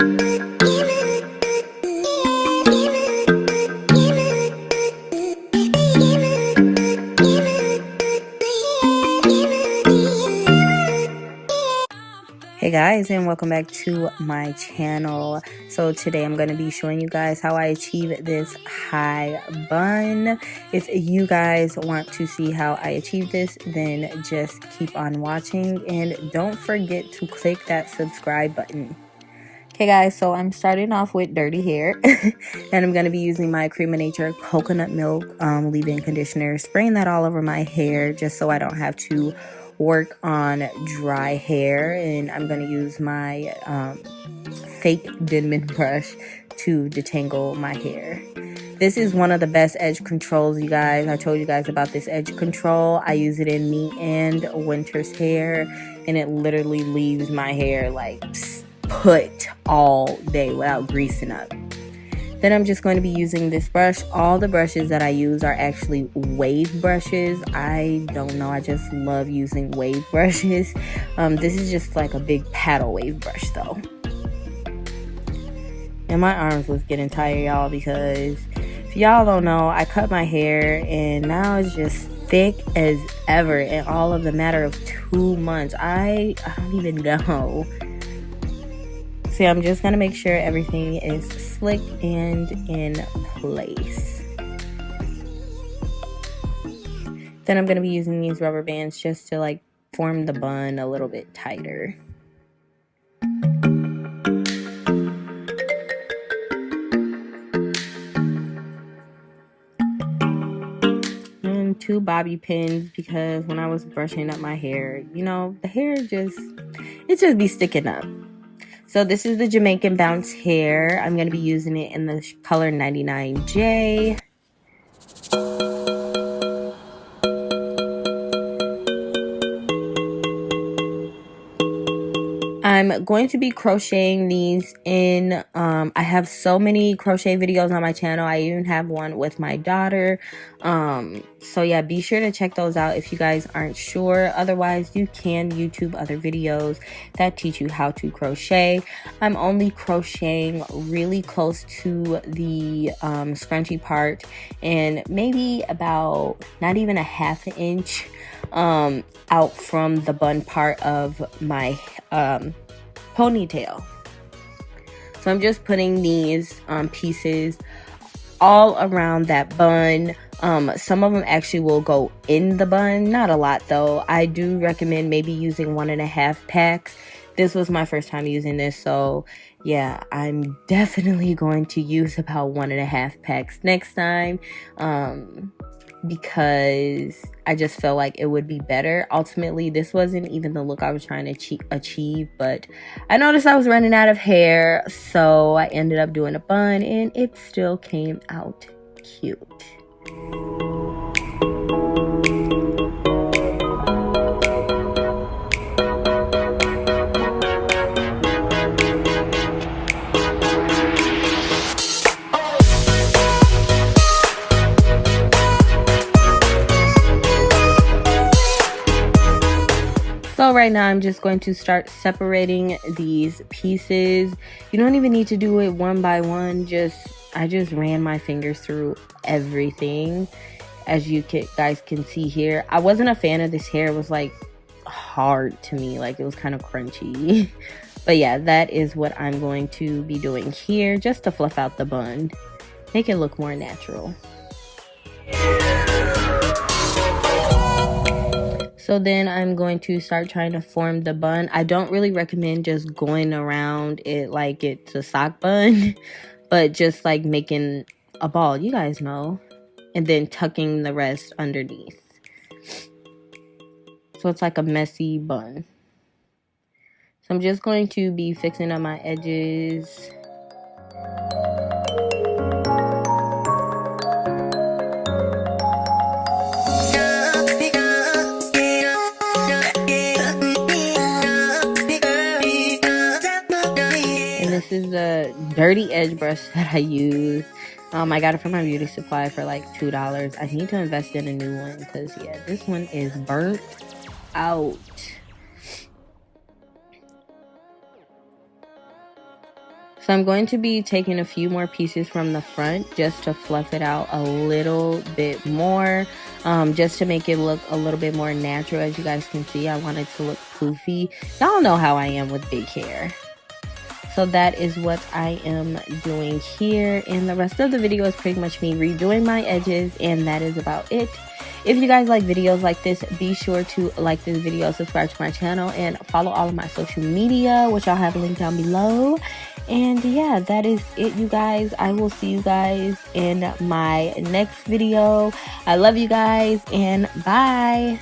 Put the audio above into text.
Hey guys, and welcome back to my channel. So today I'm going to be showing you guys how I achieve this high bun. If you guys want to see how I achieve this, then just keep on watching and don't forget to click that subscribe button. Okay guys, so I'm starting off with dirty hair and I'm going to be using my Cream of Nature coconut milk leave-in conditioner, spraying that all over my hair just so I don't have to work on dry hair. And I'm going to use my fake Denman brush to detangle my hair. This is one of the best edge controls, you guys. I told you guys about this edge control. I use it in me and Winter's hair, and it literally leaves my hair like put all day without greasing up. Then I'm just going to be using this brush. All the brushes that I use are actually wave brushes. I don't know, I just love using wave brushes. This is just like a big paddle wave brush though. And my arms was getting tired, y'all, because if y'all don't know, I cut my hair and now it's just thick as ever in all of the matter of 2 months. I don't even know. See, I'm just going to make sure everything is slick and in place. Then I'm going to be using these rubber bands just to like form the bun a little bit tighter. And 2 bobby pins, because when I was brushing up my hair, you know, the hair just be sticking up. So this is the Jamaican Bounce Hair. I'm going to be using it in the color 99J. I'm going to be crocheting these in, I have so many crochet videos on my channel. I even have one with my daughter. So yeah, be sure to check those out if you guys aren't sure. Otherwise, you can YouTube other videos that teach you how to crochet. I'm only crocheting really close to the scrunchy part, and maybe about not even a half an inch out from the bun part of my ponytail. So I'm just putting these pieces all around that bun. Some of them actually will go in the bun, not a lot though. I do recommend maybe using 1.5 packs. This was my first time using this, so yeah, I'm definitely going to use about 1.5 packs next time, because I just felt like it would be better. Ultimately, this wasn't even the look I was trying to achieve, but I noticed I was running out of hair, so I ended up doing a bun, and it still came out cute. So right now I'm just going to start separating these pieces. You don't even need to do it one by one. I just ran my fingers through everything. As you guys can see here, I wasn't a fan of this hair. It was like hard to me, like it was kind of crunchy. But yeah, that is what I'm going to be doing here, just to fluff out the bun, make it look more natural. So then I'm going to start trying to form the bun. I don't really recommend just going around it like it's a sock bun, but just like making a ball, you guys know, and then tucking the rest underneath. So it's like a messy bun. So I'm just going to be fixing up my edges. This is the dirty edge brush that I use. I got it from my beauty supply for like $2. I need to invest in a new one because yeah, this one is burnt out. So I'm going to be taking a few more pieces from the front just to fluff it out a little bit more, just to make it look a little bit more natural. As you guys can see, I want it to look poofy. Y'all know how I am with big hair. So that is what I am doing here, and the rest of the video is pretty much me redoing my edges, and that is about it. If you guys like videos like this, be sure to like this video, subscribe to my channel, and follow all of my social media, which I'll have linked down below. And yeah, that is it, you guys. I will see you guys in my next video. I love you guys, and bye.